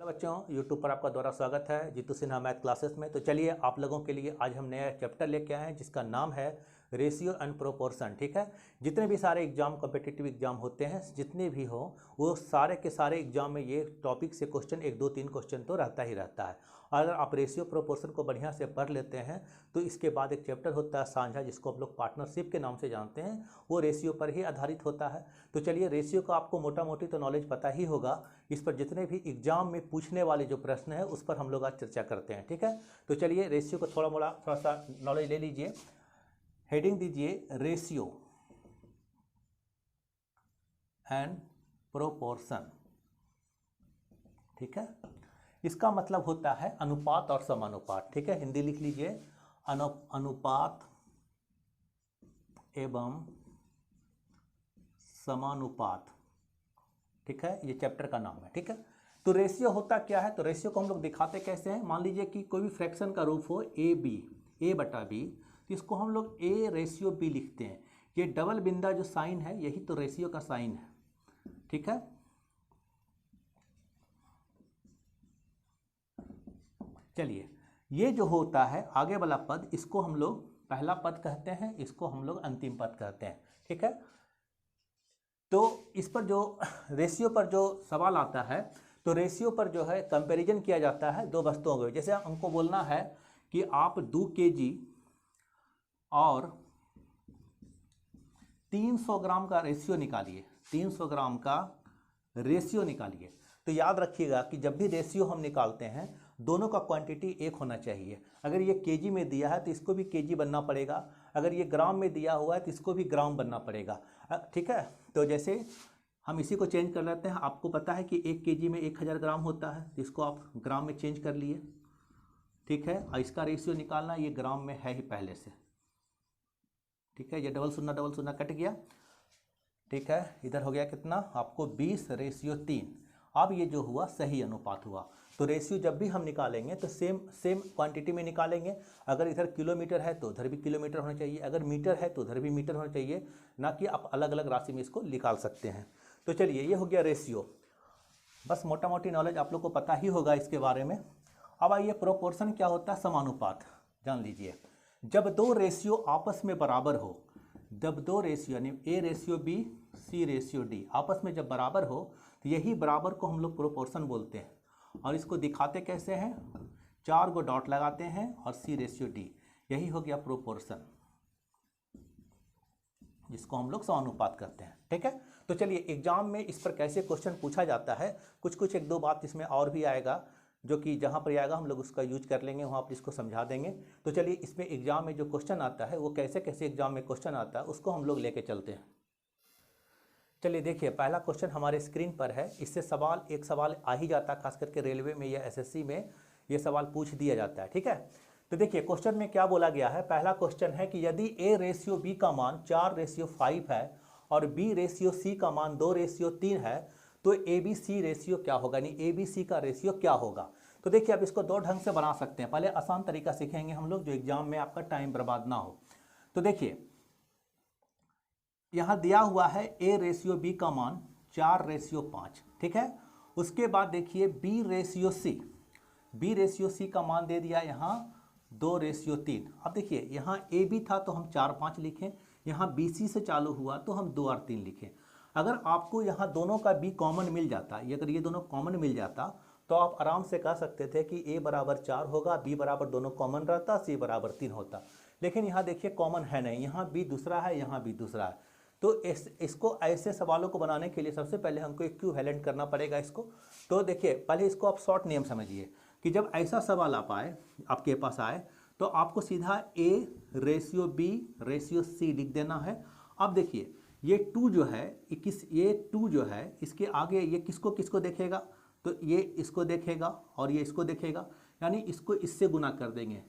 Hello बच्चों, YouTube पर आपका दोबारा स्वागत है जीतू सिन्हा मैथ क्लासेस में। तो चलिए आप लोगों के लिए आज हम नया चैप्टर लेके आए हैं जिसका नाम है रेशियो एंड प्रोपोर्शन। ठीक है, जितने भी सारे एग्जाम कॉम्पिटिटिव एग्जाम होते हैं, जितने भी हो, वो सारे के सारे एग्जाम में ये टॉपिक से क्वेश्चन 1 2 3 क्वेश्चन तो रहता ही रहता है। अगर आप रेशियो प्रोपोर्शन को बढ़िया से पढ़ लेते हैं तो इसके बाद एक चैप्टर होता है साझा, जिसको हम लोग पार्टनरशिप के नाम से जानते हैं, वो रेशियो पर ही आधारित होता है। तो चलिए, रेशियो का आपको मोटा मोटी तो नॉलेज पता ही होगा। इस पर जितने भी एग्जाम में पूछने वाले जो प्रश्न है उस पर हम लोग आज चर्चा करते हैं। ठीक है, तो चलिए रेशियो को थोड़ा सा नॉलेज ले लीजिए। हेडिंग दीजिए रेशियो एंड प्रोपोर्शन। ठीक है, इसका मतलब होता है अनुपात और समानुपात। ठीक है, हिंदी लिख लीजिए, अनुपात एवं समानुपात। ठीक है, ये चैप्टर का नाम है। ठीक है, तो रेशियो होता क्या है? तो रेशियो को हम लोग दिखाते कैसे हैं? मान लीजिए कि कोई भी फ्रैक्शन का रूप हो ए बटा बी, तो इसको हम लोग ए रेशियो बी लिखते हैं। ये डबल बिंदा जो साइन है, यही तो रेशियो का साइन है। ठीक है, चलिए, ये जो होता है आगे वाला पद, इसको हम लोग पहला पद कहते हैं, इसको हम लोग अंतिम पद कहते हैं। ठीक है, तो इस पर जो रेशियो पर जो सवाल आता है, तो रेशियो पर जो है कंपैरिजन किया जाता है दो वस्तुओं को। जैसे हमको बोलना है कि आप 2 kg और 300 ग्राम का रेशियो निकालिए, 300 ग्राम का रेशियो निकालिए। तो याद रखिएगा कि जब भी रेशियो हम निकालते हैं, दोनों का क्वांटिटी एक होना चाहिए। अगर ये केजी में दिया है तो इसको भी केजी बनना पड़ेगा, अगर ये ग्राम में दिया हुआ है तो इसको भी ग्राम बनना पड़ेगा। ठीक है, तो जैसे हम इसी को चेंज कर लेते हैं। आपको पता है कि 1 kg में 1000 ग्राम होता है, तो इसको आप ग्राम में चेंज कर लिए। ठीक है, और इसका रेशियो निकालना, ये ग्राम में है ही पहले से। ठीक है, ये डबल शून्य कट गया। ठीक है, इधर हो गया कितना आपको 20:3। अब ये जो हुआ सही अनुपात हुआ। तो रेशियो जब भी हम निकालेंगे तो सेम क्वांटिटी में निकालेंगे। अगर इधर किलोमीटर है तो उधर भी किलोमीटर होना चाहिए, अगर मीटर है तो उधर भी मीटर होना चाहिए, ना कि आप अलग अलग राशि में इसको निकाल सकते हैं। तो चलिए, ये हो गया रेशियो। बस मोटा मोटी नॉलेज आप लोग को पता ही होगा इसके बारे में। अब आइए, प्रोपोर्शन क्या होता है? समानुपात जान लीजिए। जब दो रेशियो आपस में बराबर हो, जब दो रेशियो यानी A ratio B C ratio D आपस में जब बराबर हो, तो यही बराबर को हम लोग प्रोपोर्शन बोलते हैं। और इसको दिखाते कैसे हैं? 4 गो डॉट लगाते हैं और सी रेशियो डी, यही हो गया प्रोपोर्शन, जिसको हम लोग समानुपात करते हैं। ठीक है, तो चलिए एग्जाम में इस पर कैसे क्वेश्चन पूछा जाता है, कुछ 1 2 बात इसमें और भी आएगा, जो कि जहाँ पर आएगा हम लोग उसका यूज कर लेंगे, वहाँ पर इसको समझा देंगे। तो चलिए, इसमें एग्जाम में जो क्वेश्चन आता है, वो कैसे कैसे एग्जाम में क्वेश्चन आता है, उसको हम लोग लेके चलते हैं। चलिए देखिए, पहला क्वेश्चन हमारे स्क्रीन पर है। इससे एक सवाल आ ही जाता है, खास करके रेलवे में या एसएससी में ये सवाल पूछ दिया जाता है। ठीक है, तो देखिए क्वेश्चन में क्या बोला गया है। पहला क्वेश्चन है कि यदि ए रेशियो बी का मान 4:5 है और बी रेशियो सी का मान 2:3 है, तो ए बी सी रेशियो क्या होगा, यानी ए बी सी का रेशियो क्या होगा। तो देखिए, अब इसको 2 ढंग से बना सकते हैं। पहले आसान तरीका सीखेंगे हम लोग, जो एग्जाम में आपका टाइम बर्बाद ना हो। तो देखिए, यहां दिया हुआ है ए रेशियो बी का मान 4:5। ठीक है, उसके बाद देखिए बी रेशियो सी का मान दे दिया यहां 2:3। अब देखिए, यहाँ ए बी था तो हम 4 5 लिखें, यहाँ बी सी से चालू हुआ तो हम 2 और 3 लिखें। अगर आपको यहाँ दोनों का बी कॉमन मिल जाता, अगर ये दोनों कॉमन मिल जाता, तो आप आराम से कह सकते थे कि ए बराबर 4 होगा, बी बराबर दोनों कॉमन रहता, सी बराबर 3 होता। लेकिन यहाँ देखिए कॉमन है नहीं, यहाँ बी दूसरा है, यहाँ बी दूसरा है। तो इसको ऐसे सवालों को बनाने के लिए सबसे पहले हमको इक्विवेलेंट करना पड़ेगा इसको। तो देखिए, पहले इसको आप शॉर्ट नियम समझिए कि जब ऐसा सवाल आपके पास आए, तो आपको सीधा A ratio B ratio C लिख देना है। अब देखिए, ये 2 जो है, ये 2 जो है, इसके आगे ये किसको किसको देखेगा? तो ये इसको देखेगा और ये इसको देखेगा, यानी इसको इससे गुना कर देंगे।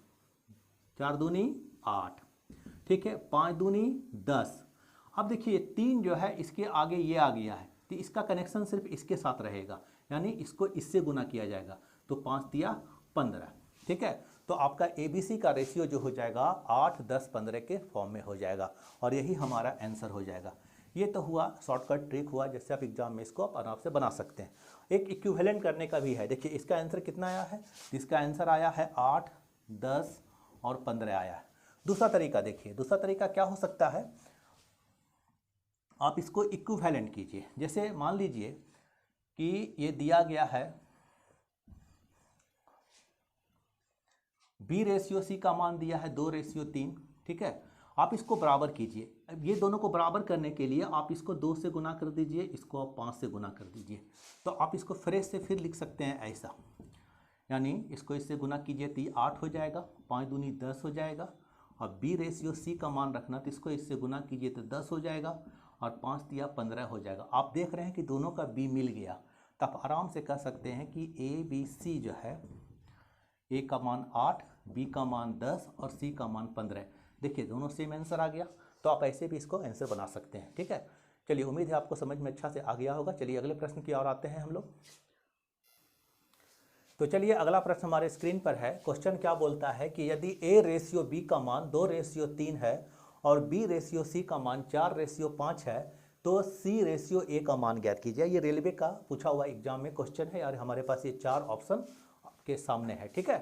4 दूनी 8, ठीक है, 5 दूनी 10। अब देखिए 3 जो है, इसके आगे ये आ गया है, तो इसका कनेक्शन सिर्फ इसके साथ रहेगा, यानी इसको इससे गुना किया जाएगा। तो 5 दिया 15। ठीक है, तो आपका एबीसी का रेशियो जो हो जाएगा 8 10 15 के फॉर्म में हो जाएगा, और यही हमारा आंसर हो जाएगा। ये तो हुआ शॉर्टकट ट्रिक हुआ, जैसे आप एग्जाम में इसको आप आराम से बना सकते हैं। एक इक्विवेलेंट करने का भी है। देखिए इसका आंसर कितना आया है, इसका आंसर आया है 8, 10 और 15 आया है। दूसरा तरीका देखिए, दूसरा तरीका क्या हो सकता है, आप इसको इक्विवेलेंट कीजिए। जैसे मान लीजिए कि ये दिया गया है B/C का मान दिया है 2/3, ठीक है। आप इसको बराबर कीजिए। अब ये दोनों को बराबर करने के लिए आप इसको 2 से गुना कर दीजिए, इसको आप 5 से गुना कर दीजिए। तो आप इसको फ्रेश से फिर लिख सकते हैं ऐसा, यानी इसको इससे गुना कीजिए तो ये 8 हो जाएगा, 5 दूनी 10 हो जाएगा। और B/C का मान रखना तो इसको इससे गुना कीजिए तो 10 हो जाएगा, और 5 दिया 15 हो जाएगा। आप देख रहे हैं कि दोनों का B मिल गया, तो आप आराम से कह सकते हैं कि ABC जो है, A का मान 8, B का मान 10 और C का मान 15। देखिए दोनों सेम आंसर आ गया। तो आप ऐसे भी इसको आंसर बना सकते हैं, ठीक है। चलिए उम्मीद है आपको समझ में अच्छा से आ गया होगा। चलिए अगले प्रश्न की ओर आते हैं हम लोग। तो चलिए अगला प्रश्न हमारे स्क्रीन पर है। क्वेश्चन क्या बोलता है कि यदि A/B का मान 2/3 है और B/C का मान 4/5 है, तो C/A का मान ज्ञात कीजिए। ये रेलवे का पूछा हुआ एग्जाम में क्वेश्चन है और हमारे पास ये 4 ऑप्शन आपके सामने है, ठीक है।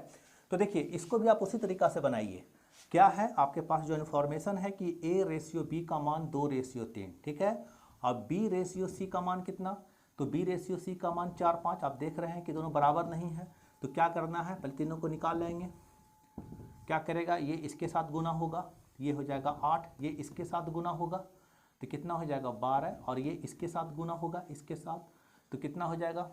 तो देखिए इसको भी आप उसी तरीका से बनाइए। क्या है आपके पास जो इन्फॉर्मेशन है कि A/B का मान 2/3, ठीक है। अब B/C का मान कितना, तो B/C का मान 4, 5। आप देख रहे हैं कि दोनों बराबर नहीं है, तो क्या करना है, पहले तीनों को निकाल लेंगे। क्या करेगा, ये इसके साथ गुना होगा, ये हो जाएगा 8, ये इसके साथ गुना होगा तो कितना हो जाएगा 12, और ये इसके साथ गुना होगा इसके साथ तो कितना हो जाएगा,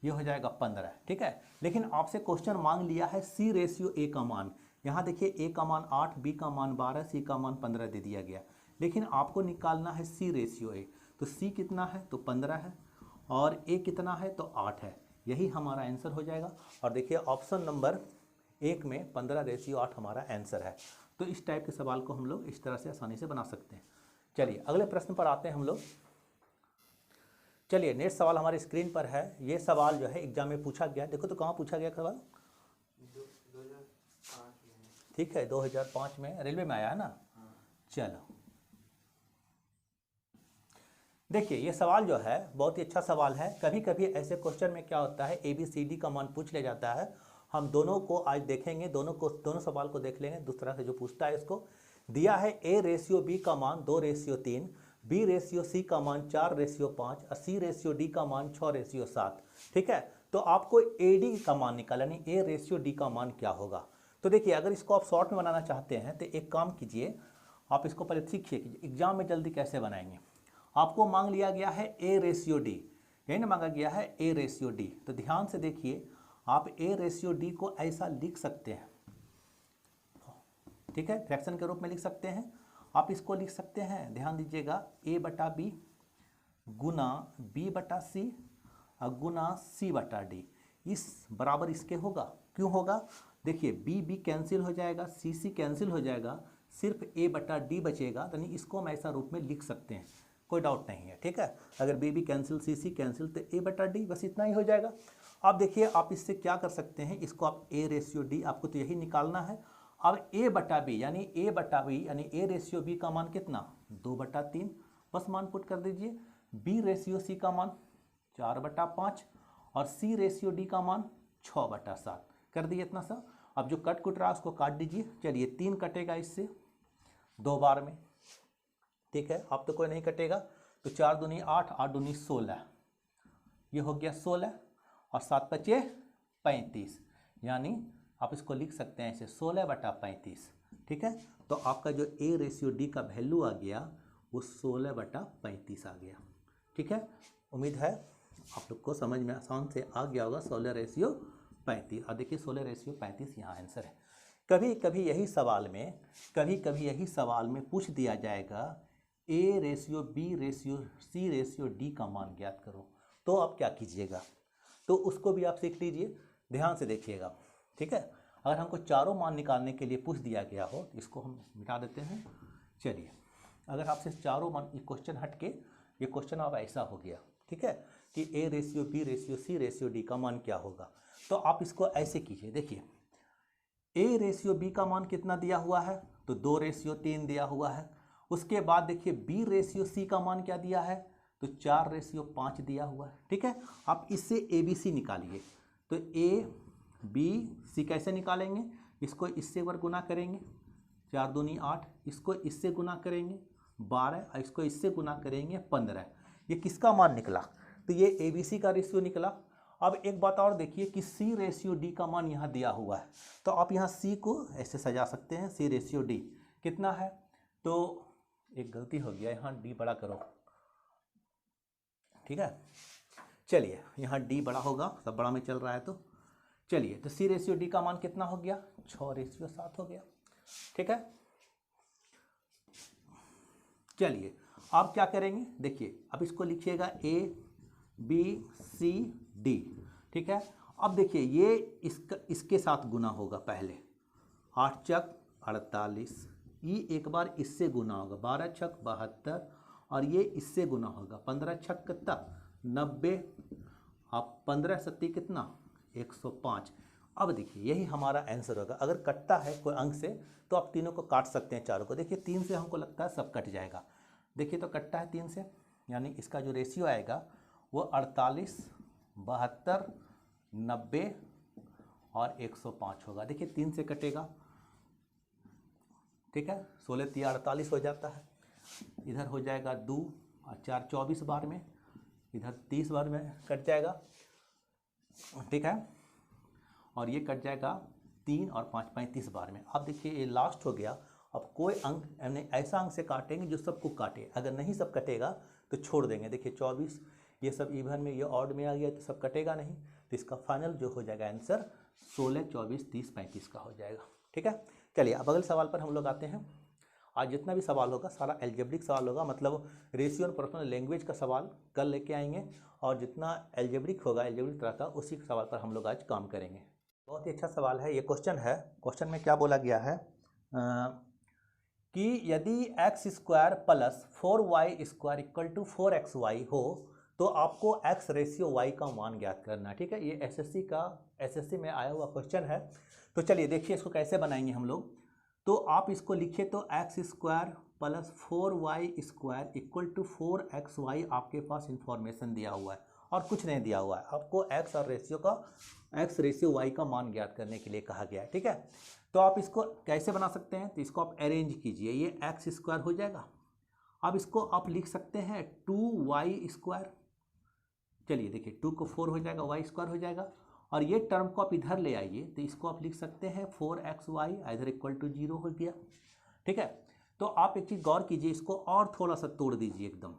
ये हो जाएगा 15, ठीक है। लेकिन आपसे क्वेश्चन मांग लिया है C/A का मान। यहाँ देखिए A का मान 8, B का मान 12, C का मान 15 दे दिया गया, लेकिन आपको निकालना है C/A। तो C कितना है, तो 15 है, और A कितना है, तो 8 है। यही हमारा आंसर हो जाएगा। और देखिए ऑप्शन नंबर 1 में 15/8 हमारा आंसर है। तो इस टाइप के सवाल को हम लोग इस तरह से आसानी से बना सकते हैं। चलिए अगले प्रश्न पर आते हैं हम लोग। चलिए नेक्स्ट सवाल हमारे स्क्रीन पर है। ये सवाल जो है एग्जाम में पूछा गया, देखो तो कहाँ पूछा गया सवाल, 2005 में, ठीक है 2005 में रेलवे में आया है ना। चलो देखिए ये सवाल जो है बहुत ही अच्छा सवाल है। कभी कभी ऐसे क्वेश्चन में क्या होता है, ABCD का मान पूछ लिया जाता है। हम दोनों को आज देखेंगे, दोनों सवाल को देख लेंगे। दूसरा से जो पूछता है इसको दिया है A/B का मान 2/3, B/C का मान 4/5 और C/D का मान 6/7, ठीक है। तो आपको AD का मान निकालना, यानी A/D का मान क्या होगा। तो देखिए अगर इसको आप शॉर्ट में बनाना चाहते हैं तो एक काम कीजिए, आप इसको पहले सीखिए कि एग्जाम में जल्दी कैसे बनाएंगे। आपको मांग लिया गया है A/D, यही ना मांगा गया है A/D। तो ध्यान से देखिए, आप A/D को ऐसा लिख सकते हैं, ठीक है, फ्रैक्शन के रूप में लिख सकते हैं। आप इसको लिख सकते हैं, ध्यान दीजिएगा, A/B गुना B/C और गुना C/D। इस बराबर इसके होगा। क्यों होगा, देखिए B कैंसिल हो जाएगा, C कैंसिल हो जाएगा, सिर्फ A/D बचेगा। यानी इसको हम ऐसा रूप में लिख सकते हैं, कोई डाउट नहीं है, ठीक है। अगर B कैंसिल, C कैंसिल, तो A/D बस इतना ही हो जाएगा। अब देखिए आप इससे क्या कर सकते हैं, इसको आप A/D, आपको तो यही निकालना है। अब A/B यानी A/B का मान कितना, 2/3, बस मान पुट कर दीजिए। B/C का मान 4/5 और C/D का मान 6/7 कर दिए, इतना सा। अब जो कट कुट रहा उसको काट दीजिए। चलिए 3 कटेगा इससे 2 बार में, ठीक है। अब तो कोई नहीं कटेगा, तो 4 दूनी 8, 8 दूनी 16, ये हो गया 16 और 7 बचे 35, यानी आप इसको लिख सकते हैं ऐसे 16/35, ठीक है। तो आपका जो A/D का वैल्यू आ गया वो 16/35 आ गया, ठीक है। उम्मीद है आप लोग को समझ में आसान से आ गया होगा 16/35। और देखिए 16/35 यहाँ आंसर है। कभी कभी यही सवाल में पूछ दिया जाएगा A/B/C/D का मान ज्ञात करो, तो आप क्या कीजिएगा, तो उसको भी आप सीख लीजिए। ध्यान से देखिएगा, ठीक है। अगर हमको चारों मान निकालने के लिए पूछ दिया गया हो तो इसको हम मिटा देते हैं। चलिए अगर आपसे चारों मान, ये क्वेश्चन हट के ये क्वेश्चन अब ऐसा हो गया, ठीक है, कि A/B/C/D का मान क्या होगा, तो आप इसको ऐसे कीजिए। देखिए A/B का मान कितना दिया हुआ है, तो 2/3 दिया हुआ है, उसके बाद देखिए बी रेशियो सी का मान क्या दिया है, तो 4:5 दिया हुआ है। ठीक है, आप इससे ए बी सी निकालिए। तो ए बी सी कैसे निकालेंगे, इसको इससे एक बार गुना करेंगे, 4 दूनी 8, इसको इससे गुना करेंगे 12, इसको इससे गुना करेंगे 15। ये किसका मान निकला, तो ये ए बी सी का रेशियो निकला। अब एक बात और देखिए कि सी रेशियो डी का मान यहाँ दिया हुआ है, तो आप यहाँ सी को ऐसे सजा सकते हैं, सी रेशियो डी कितना है, तो एक गलती हो गया, यहाँ डी बड़ा करो। ठीक है, चलिए यहाँ डी बड़ा होगा, सब बड़ा में चल रहा है, तो चलिए, तो सी रेशियो डी का मान कितना हो गया, 6:7 हो गया। ठीक है, चलिए आप क्या करेंगे, देखिए अब इसको लिखिएगा ए बी सी डी। ठीक है, अब देखिए ये इसके साथ गुना होगा पहले, 8 चक 48, ये एक बार इससे गुना होगा, 12 छक 72, और ये इससे गुना होगा, 15 छक कितना 90, आप 15 सत्ती कितना 105। अब देखिए यही हमारा आंसर होगा। अगर कटता है कोई अंक से तो आप तीनों को काट सकते हैं, चारों को। देखिए 3 से हमको लगता है सब कट जाएगा, देखिए तो कटता है 3 से, यानी इसका जो रेशियो आएगा वो 48, 72, 90 और 105 होगा। देखिए 3 से कटेगा, ठीक है, 16 3 48 हो जाता है, इधर हो जाएगा 2 और 4 24 बार में, इधर 30 बार में कट जाएगा। ठीक है, और ये कट जाएगा 3 और 5 35 बार में। अब देखिए ये लास्ट हो गया। अब कोई अंक यानी ऐसा अंक से काटेंगे जो सबको काटे, अगर नहीं सब कटेगा तो छोड़ देंगे। देखिए 24 ये सब इवन में, ये ऑड में आ गया तो सब कटेगा नहीं, तो इसका फाइनल जो हो जाएगा आंसर 16 24 30 35 का हो जाएगा। ठीक है, चलिए अब अगले सवाल पर हम लोग आते हैं। आज जितना भी सवाल होगा सारा एल्जेब्रिक सवाल होगा, मतलब रेशियो और प्रोपोर्शनल लैंग्वेज का सवाल कल लेके आएंगे, और जितना एल्जेब्रिक होगा एल्जेब्रिक तरह का उसी सवाल पर हम लोग आज काम करेंगे। बहुत ही अच्छा सवाल है ये। क्वेश्चन है, क्वेश्चन में क्या बोला गया है कि यदि x² plus 4y² equal to 4xy हो तो आपको x रेशियो y का मान ज्ञात करना है। ठीक है, ये एसएससी में आया हुआ क्वेश्चन है। तो चलिए देखिए इसको कैसे बनाएंगे हम लोग। तो आप इसको लिखिए, तो x² plus 4y² equal to 4xy आपके पास इंफॉर्मेशन दिया हुआ है और कुछ नहीं दिया हुआ है, आपको x रेशियो y का मान ज्ञात करने के लिए कहा गया है। ठीक है, तो आप इसको कैसे बना सकते हैं, तो इसको आप अरेंज कीजिए, ये x² हो जाएगा। अब इसको आप लिख सकते हैं 2y²। चलिए देखिए 2 को 4 हो जाएगा, y² हो जाएगा, और ये टर्म को आप इधर ले आइए, तो इसको आप लिख सकते हैं 4xy इधर इक्वल टू 0 हो गया। ठीक है, तो आप एक चीज़ गौर कीजिए, इसको और थोड़ा सा तोड़ दीजिए एकदम।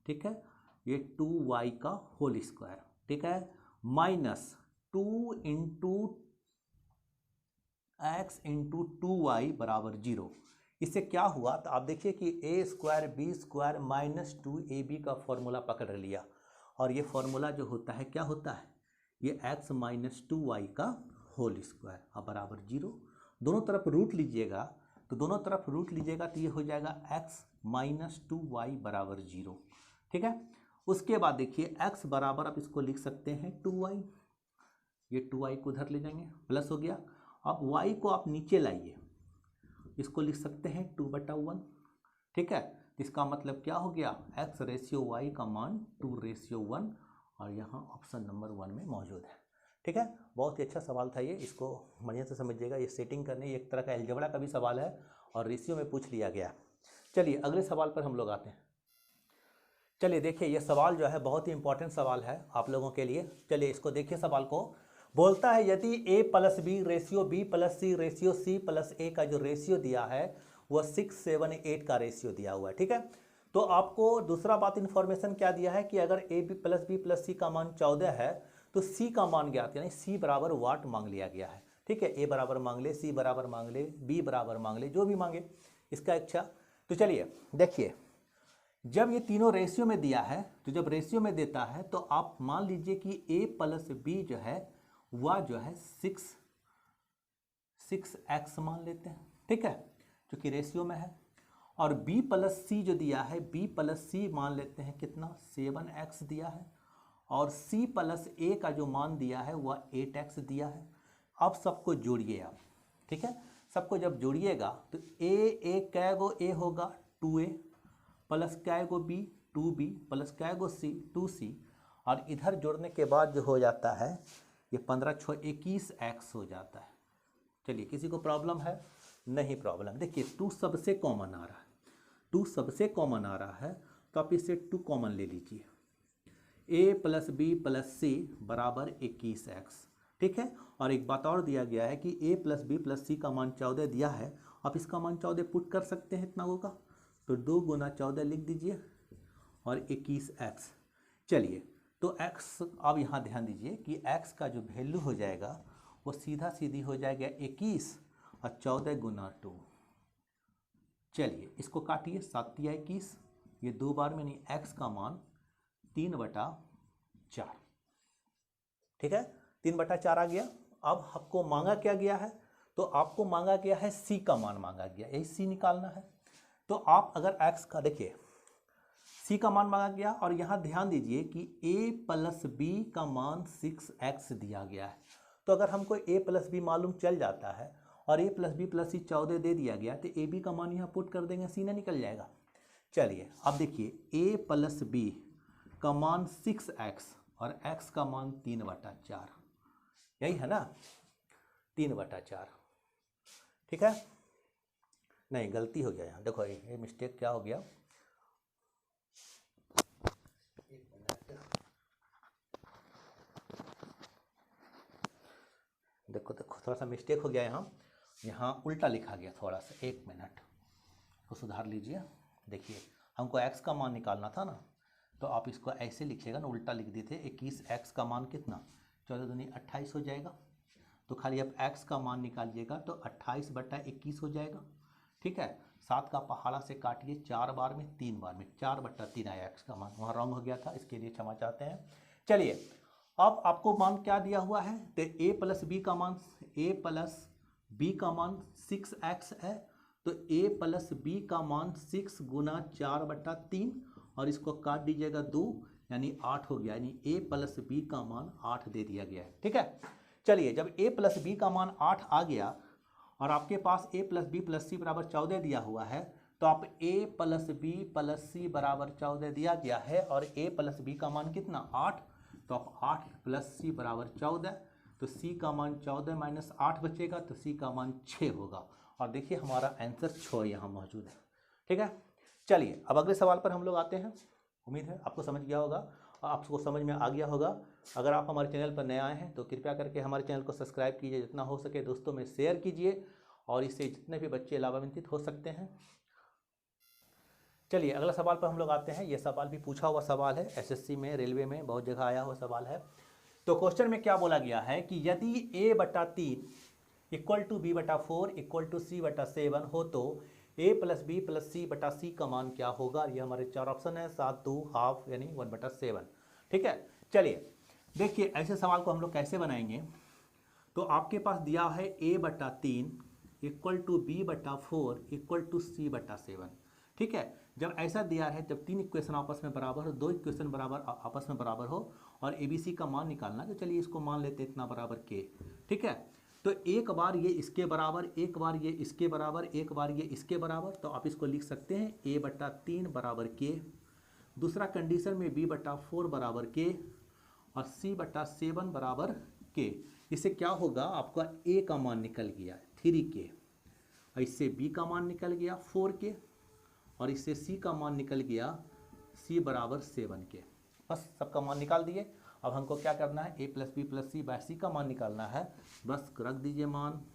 ठीक है, ये 2y का होल स्क्वायर, ठीक है, minus 2 into x into 2y बराबर 0। इससे क्या हुआ, तो आप देखिए कि a² b² माइनस 2ab का फॉर्मूला पकड़ लिया, और ये फॉर्मूला जो होता है क्या होता है, ये x माइनस 2y का होल स्क्वायर अब बराबर 0। दोनों तरफ रूट लीजिएगा, तो दोनों तरफ रूट लीजिएगा तो ये हो जाएगा x माइनस 2y बराबर 0। ठीक है, उसके बाद देखिए x बराबर आप इसको लिख सकते हैं 2y, ये 2y को उधर ले जाएंगे, प्लस हो गया। अब y को आप नीचे लाइए, इसको लिख सकते हैं 2/1। ठीक है, इसका मतलब क्या हो गया, x रेशियो y का मान 2:1, और यहाँ ऑप्शन नंबर 1 में मौजूद है। ठीक है, बहुत ही अच्छा सवाल था ये, इसको बढ़िया से समझिएगा। ये सेटिंग करने, एक तरह का अलजेब्रा का भी सवाल है और रेशियो में पूछ लिया गया। चलिए अगले सवाल पर हम लोग आते हैं। चलिए देखिए ये सवाल जो है बहुत ही इंपॉर्टेंट सवाल है आप लोगों के लिए। चलिए इसको देखिए, सवाल को बोलता है यदि a plus B ratio b plus C ratio c plus a का जो रेशियो दिया है वह 6 7 8 का रेशियो दिया हुआ है। ठीक है, तो आपको दूसरा बात इन्फॉर्मेशन क्या दिया है कि अगर a प्लस बी प्लस सी का मान 14 है तो c का मान ज्ञात, यानी c बराबर वाट मांग लिया गया है। ठीक है, a बराबर मांग ले, c बराबर मांग ले, b बराबर मांग ले, जो भी मांगे इसका इच्छा। तो चलिए देखिए, जब ये तीनों रेशियो में दिया है, तो जब रेशियो में देता है तो आप मान लीजिए कि a प्लस बी जो है वह जो है 6x मान लेते हैं। ठीक है, क्योंकि रेशियो में है। और b प्लस सी जो दिया है, b प्लस सी मान लेते हैं कितना, 7x दिया है, और c प्लस a का जो मान दिया है वह 8x दिया है। अब सबको जोड़िए आप। ठीक है, सबको जब जोड़िएगा तो a कै गो a होगा 2a प्लस क्या आएगा b 2b प्लस क्या आएगा c 2c, और इधर जोड़ने के बाद जो हो जाता है ये 15 6 21x हो जाता है। चलिए, किसी को प्रॉब्लम है? नहीं प्रॉब्लम। देखिए 2 सबसे कॉमन आ रहा है, 2 सबसे कॉमन आ रहा है, तो आप इसे 2 कॉमन ले लीजिए। a प्लस बी प्लस सी बराबर 21x, ठीक है। और एक बात और दिया गया है कि a प्लस बी प्लस सी का मान 14 दिया है, आप इसका मान 14 पुट कर सकते हैं, इतना होगा तो 2 गुना 14 लिख दीजिए और 21x। चलिए, तो x, अब यहाँ ध्यान दीजिए कि x का जो वैल्यू हो जाएगा वो सीधा सीधी हो जाएगा 21 और 14 गुना 2। चलिए इसको काटिए, 7 या 21, ये 2 बार में नहीं, x का मान 3/4, ठीक है, 3/4 आ गया। अब आपको मांगा क्या गया है? तो आपको मांगा गया है c का मान मांगा गया, यही c निकालना है। तो आप अगर x का देखिए c का मान मांगा गया, और यहाँ ध्यान दीजिए कि a प्लस बी का मान 6x दिया गया है। तो अगर हमको a प्लस बी मालूम चल जाता है और a प्लस बी प्लस सी 14 दे दिया गया, तो a b का मान यहाँ पुट कर देंगे, c ना निकल जाएगा। चलिए अब देखिए a प्लस बी का मान 6x और x का मान 3/4, यही है ना, 3/4, ठीक है। नहीं, गलती हो गया यहाँ, देखो ये मिस्टेक क्या हो गया, देखो देखो थोड़ा सा मिस्टेक हो गया यहाँ उल्टा लिखा गया थोड़ा सा, 1 मिनट को सुधार लीजिए। देखिए हमको x का मान निकालना था ना, तो आप इसको ऐसे लिखिएगा ना, उल्टा लिख देते, 21x का मान कितना, 14 दूनी 28 हो जाएगा। तो खाली आप x का मान निकालिएगा तो 28/21 हो जाएगा, ठीक है। 7 का पहाड़ा से काटिए, 4 बार में 3 बार में 4/3 आया x का मान, वहाँ रॉन्ग हो गया था, इसके लिए क्षमा चाहते हैं। चलिए अब आपको मान क्या दिया हुआ है, तो a प्लस बी का मान 6x है, तो a प्लस बी का मान 6 गुना 4/3, और इसको काट दीजिएगा 2, यानी 8 हो गया, यानी a प्लस बी का मान 8 दे दिया गया है, ठीक है। चलिए जब a प्लस बी का मान 8 आ गया और आपके पास a प्लस बी प्लस सी बराबर 14 दिया हुआ है, तो आप a प्लस बी प्लस सी बराबर 14 दिया गया है, और a प्लस बी का मान कितना 8, तो आप 8 प्लस सी बराबर 14, तो c का मान 14 माइनस 8 बचेगा, तो c का मान 6 होगा। और देखिए हमारा आंसर 6 यहाँ मौजूद है, ठीक है। चलिए अब अगले सवाल पर हम लोग आते हैं। उम्मीद है आपको समझ गया होगा, आपको समझ में आ गया होगा। अगर आप हमारे चैनल पर नए आए हैं तो कृपया करके हमारे चैनल को सब्सक्राइब कीजिए, जितना हो सके दोस्तों में शेयर कीजिए, और इससे जितने भी बच्चे लाभान्वित हो सकते हैं। चलिए अगला सवाल पर हम लोग आते हैं। ये सवाल भी पूछा हुआ सवाल है, एसएससी में, रेलवे में बहुत जगह आया हुआ सवाल है। तो क्वेश्चन में क्या बोला गया है कि यदि a/3 equal to b/4 equal to c/7 हो तो a plus B plus c/c का मान क्या होगा। ये हमारे 4 ऑप्शन है, 7, 2, हाफ यानी 1/7, ठीक है। चलिए देखिए ऐसे सवाल को हम लोग कैसे बनाएंगे। तो आपके पास दिया है a/3 equal to b/4 equal to c/7, ठीक है। जब ऐसा दिया है, जब 3 इक्वेशन आपस में बराबर हो, 2 इक्वेशन बराबर आपस में बराबर हो, और ABC का मान निकालना, तो चलिए इसको मान लेते हैं इतना बराबर k, ठीक है। तो एक बार ये इसके बराबर, एक बार ये इसके बराबर, एक बार ये इसके बराबर, तो आप इसको लिख सकते हैं a/3 बराबर k। दूसरा कंडीशन में b/4 बराबर k और c/7 बराबर k। इससे क्या होगा, आपका a का मान निकल गया 3k, और इससे b का मान निकल गया 4k, और इससे c का मान निकल गया c बराबर 7k। बस सबका मान निकाल दिए। अब हमको क्या करना है, a plus B plus C by c का मान निकालना है, बस रख दीजिए मान,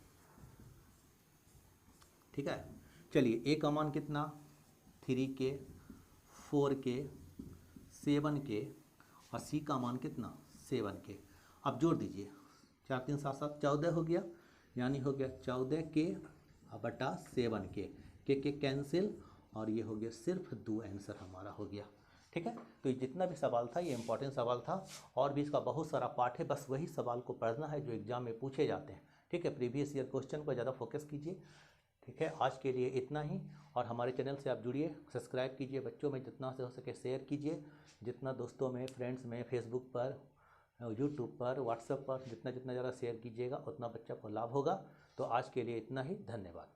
ठीक है। चलिए a का मान कितना 3k, 4k, 7k, और c का मान कितना 7k। अब जोड़ दीजिए, 4 3 7 7 14 हो गया, यानी हो गया 14k बटा 7k, के कैंसिल, और ये हो गया सिर्फ 2 आंसर हमारा हो गया, ठीक है। तो ये जितना भी सवाल था ये इंपॉर्टेंट सवाल था, और भी इसका बहुत सारा पार्ट है, बस वही सवाल को पढ़ना है जो एग्जाम में पूछे जाते हैं, ठीक है। प्रीवियस ईयर क्वेश्चन पर ज़्यादा फोकस कीजिए, ठीक है। आज के लिए इतना ही, और हमारे चैनल से आप जुड़िए, सब्सक्राइब कीजिए, बच्चों में जितना से हो सके शेयर कीजिए, जितना दोस्तों में, फ्रेंड्स में, फेसबुक पर, यूट्यूब पर, व्हाट्सएप पर जितना जितना ज़्यादा शेयर कीजिएगा उतना बच्चा को लाभ होगा। तो आज के लिए इतना ही, धन्यवाद।